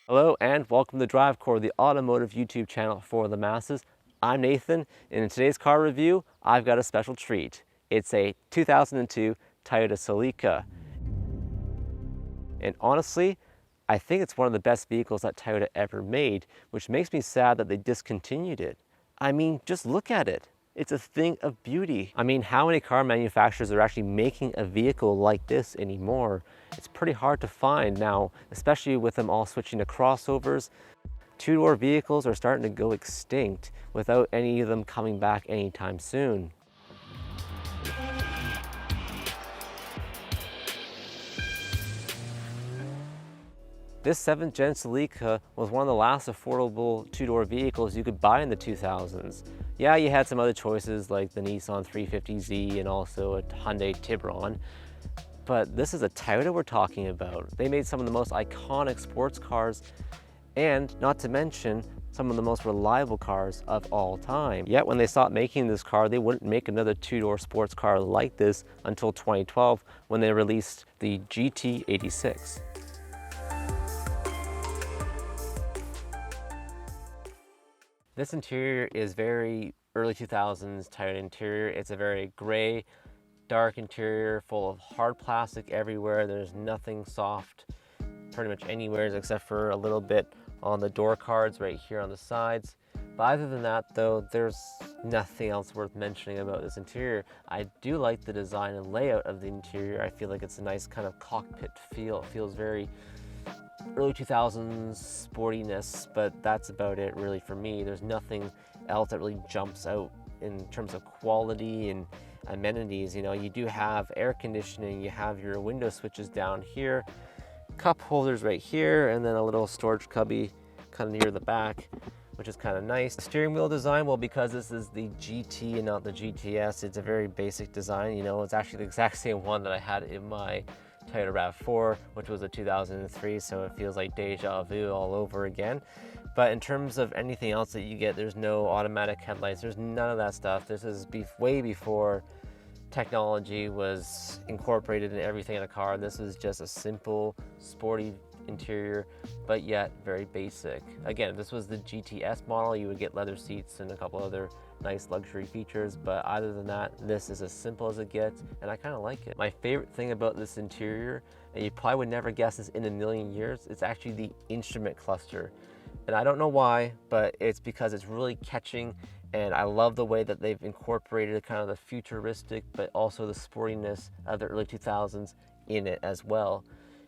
Hello and welcome to DriveCore, the automotive YouTube channel for the masses. I'm Nathan, and in today's car review, I've got a special treat. It's a 2002 Toyota Celica. And honestly, I think it's one of the best vehicles that Toyota ever made, which makes me sad that they discontinued it. I mean, just look at it. It's a thing of beauty. I mean, how many car manufacturers are actually making a vehicle like this anymore? It's pretty hard to find now, especially with them all switching to crossovers. Two-door vehicles are starting to go extinct without any of them coming back anytime soon. This 7th gen Celica was one of the last affordable two-door vehicles you could buy in the 2000s. Yeah, you had some other choices like the Nissan 350Z and also a Hyundai Tiburon, but this is a Toyota we're talking about. They made some of the most iconic sports cars and, not to mention, some of the most reliable cars of all time. Yet when they stopped making this car, they wouldn't make another two-door sports car like this until 2012 when they released the GT86. This interior is very early 2000s Toyota interior. It's a very gray, dark interior full of hard plastic everywhere. There's nothing soft pretty much anywhere except for a little bit on the door cards right here on the sides. But other than that though, there's nothing else worth mentioning about this interior. I do like the design and layout of the interior. I feel like it's a nice kind of cockpit feel. It feels very early 2000s sportiness, but that's about it really for me. There's nothing else that really jumps out in terms of quality and amenities. You know, you do have air conditioning, you have your window switches down here, cup holders right here, and then a little storage cubby kind of near the back, which is kind of nice. The steering wheel design, well, because this is the GT and not the GTS, it's a very basic design. You know, it's actually the exact same one that I had in my Toyota RAV4, which was a 2003, so it feels like deja vu all over again. But in terms of anything else that you get, there's no automatic headlights, there's none of that stuff. This is way before technology was incorporated in everything in a car. This is just a simple, sporty interior, but yet very basic. Again, if this was the GTS model, you would get leather seats and a couple other nice luxury features, but other than that, this is as simple as it gets, and I kind of like it. My favorite thing about this interior, and you probably would never guess this in a million years, it's actually the instrument cluster. And I don't know why, but it's because it's really catching, and I love the way that they've incorporated kind of the futuristic, but also the sportiness of the early 2000s in it as well.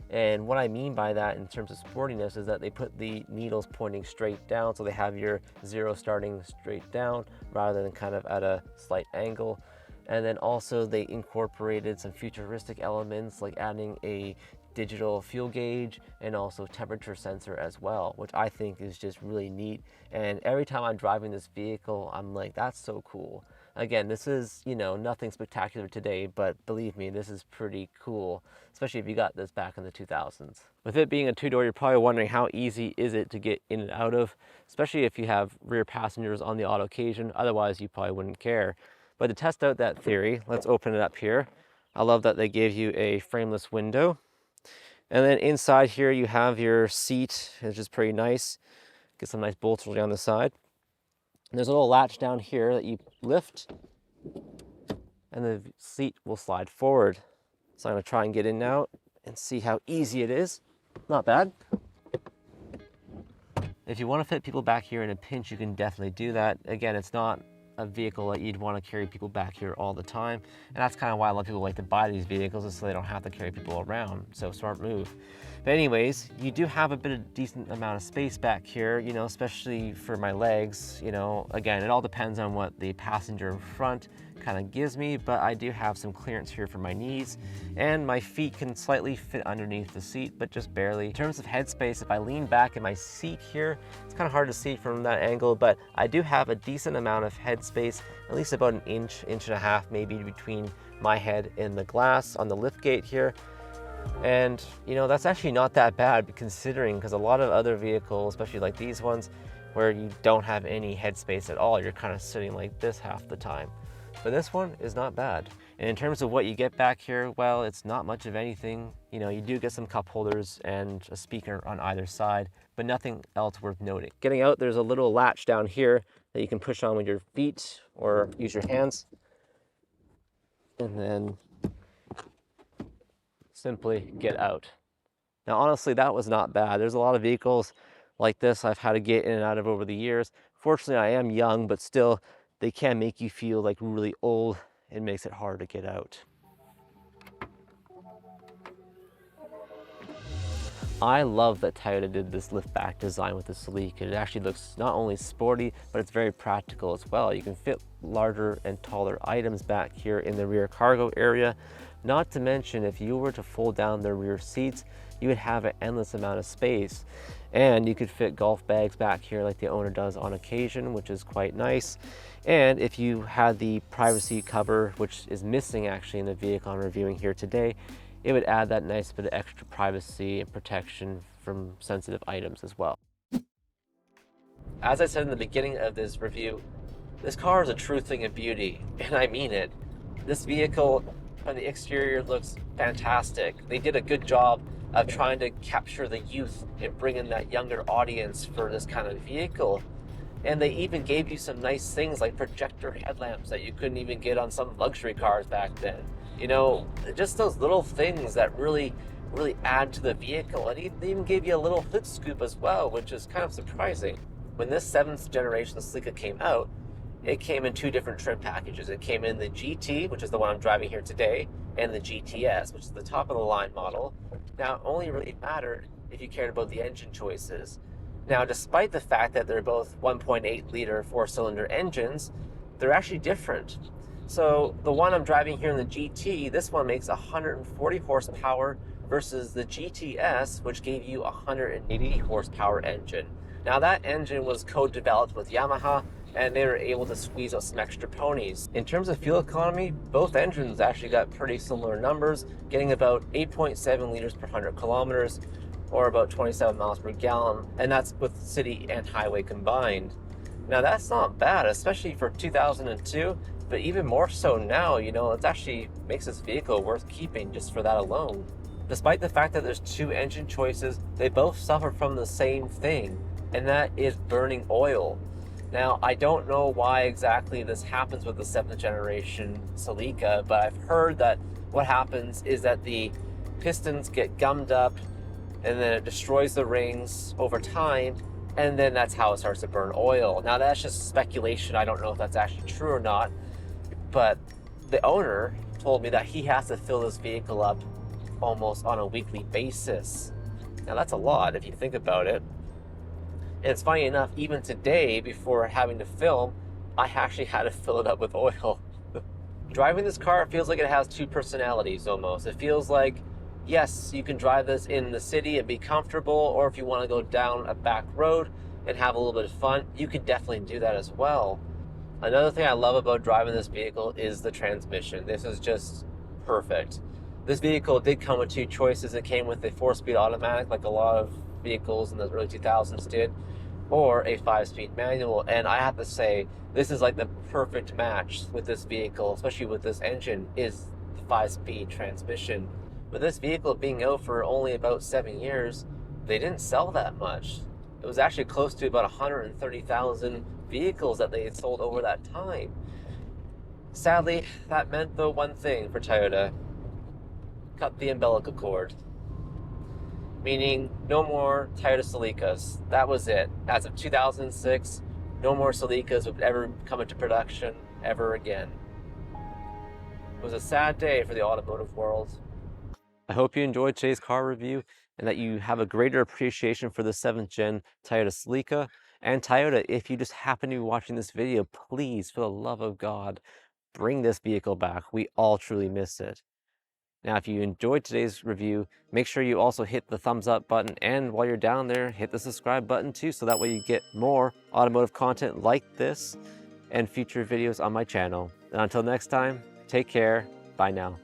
And what I mean by that in terms of sportiness is that they put the needles pointing straight down, so they have your zero starting straight down rather than kind of at a slight angle. And then also they incorporated some futuristic elements like adding a digital fuel gauge and also temperature sensor as well, which I think is just really neat. And every time I'm driving this vehicle, I'm like, that's so cool. Again, this is, you know, nothing spectacular today, but believe me, this is pretty cool, especially if you got this back in the 2000s. With it being a two-door, you're probably wondering how easy is it to get in and out of, especially if you have rear passengers on the odd occasion. Otherwise, you probably wouldn't care. But to test out that theory, let's open it up here. I love that they gave you a frameless window. And then inside here, you have your seat, which is pretty nice. Get some nice bolts down the side. There's a little latch down here that you lift, and the seat will slide forward. So I'm gonna try and get in now and see how easy it is. Not bad. If you wanna fit people back here in a pinch, you can definitely do that. Again, it's not a vehicle that you'd wanna carry people back here all the time. And that's kind of why a lot of people like to buy these vehicles, is so they don't have to carry people around. So smart move. But anyways, you do have a bit of decent amount of space back here, you know, especially for my legs. You know, again, it all depends on what the passenger in front kind of gives me, but I do have some clearance here for my knees, and my feet can slightly fit underneath the seat, but just barely. In terms of headspace, if I lean back in my seat here, it's kind of hard to see from that angle, but I do have a decent amount of headspace, at least about an inch and a half maybe between my head and the glass on the lift gate here. And you know, that's actually not that bad considering, because a lot of other vehicles, especially like these ones, where you don't have any headspace at all, you're kind of sitting like this half the time. but this one is not bad. And in terms of what you get back here, well, it's not much of anything. You know, you do get some cup holders and a speaker on either side, but nothing else worth noting. Getting out, there's a little latch down here that you can push on with your feet or use your hands. And then simply get out. Now, honestly, that was not bad. There's a lot of vehicles like this I've had to get in and out of over the years. Fortunately, I am young, but still, they can make you feel like really old. It makes it hard to get out. I love that Toyota did this lift back design with the Celica. It actually looks not only sporty, but it's very practical as well. You can fit larger and taller items back here in the rear cargo area. Not to mention, if you were to fold down the rear seats, you would have an endless amount of space. And you could fit golf bags back here like the owner does on occasion, which is quite nice. And if you had the privacy cover, which is missing actually in the vehicle I'm reviewing here today, it would add that nice bit of extra privacy and protection from sensitive items as well. As I said in the beginning of this review, this car is a true thing of beauty, and I mean it. This vehicle from the exterior looks fantastic. They did a good job of trying to capture the youth and bring in that younger audience for this kind of vehicle. And they even gave you some nice things like projector headlamps that you couldn't even get on some luxury cars back then. You know, just those little things that really add to the vehicle. And they even gave you a little hood scoop as well, which is kind of surprising. When this 7th generation Celica came out, it came in 2 different trim packages. It came in the GT, which is the one I'm driving here today, and the GTS, which is the top of the line model. Now, it only really mattered if you cared about the engine choices. Now, despite the fact that they're both 1.8 liter 4-cylinder engines, they're actually different. So the one I'm driving here in the GT, this one makes 140 horsepower versus the GTS, which gave you a 180 horsepower engine. Now that engine was co-developed with Yamaha, and they were able to squeeze out some extra ponies. In terms of fuel economy, both engines actually got pretty similar numbers, getting about 8.7 liters per 100 kilometers, or about 27 miles per gallon, and that's with city and highway combined. Now that's not bad, especially for 2002, but even more so now. You know, it actually makes this vehicle worth keeping just for that alone. Despite the fact that there's 2 engine choices, they both suffer from the same thing, and that is burning oil. Now, I don't know why exactly this happens with the 7th generation Celica, but I've heard that what happens is that the pistons get gummed up, and then it destroys the rings over time, and then that's how it starts to burn oil. Now, that's just speculation. I don't know if that's actually true or not, but the owner told me that he has to fill this vehicle up almost on a weekly basis. Now, that's a lot if you think about it. And it's funny enough, even today, before having to film, I actually had to fill it up with oil. Driving this car, it feels like it has 2 personalities almost. It feels like, yes, you can drive this in the city and be comfortable, or if you want to go down a back road and have a little bit of fun, you can definitely do that as well. Another thing I love about driving this vehicle is the transmission. This is just perfect. This vehicle did come with 2 choices. It came with a 4-speed automatic, like a lot of vehicles in the early 2000s did, or a 5-speed manual. And I have to say, this is like the perfect match with this vehicle, especially with this engine, is the 5-speed transmission. With this vehicle being out for only about 7 years, they didn't sell that much. It was actually close to about 130,000 vehicles that they had sold over that time. Sadly, that meant the one thing for Toyota: cut the umbilical cord. Meaning, no more Toyota Celicas. That was it. As of 2006, no more Celicas would ever come into production ever again. It was a sad day for the automotive world. I hope you enjoyed today's car review and that you have a greater appreciation for the 7th gen Toyota Celica. And Toyota, if you just happen to be watching this video, please, for the love of God, bring this vehicle back. We all truly miss it. Now, if you enjoyed today's review, make sure you also hit the thumbs up button, and while you're down there, hit the subscribe button too, so that way you get more automotive content like this and future videos on my channel. And until next time, take care. Bye now.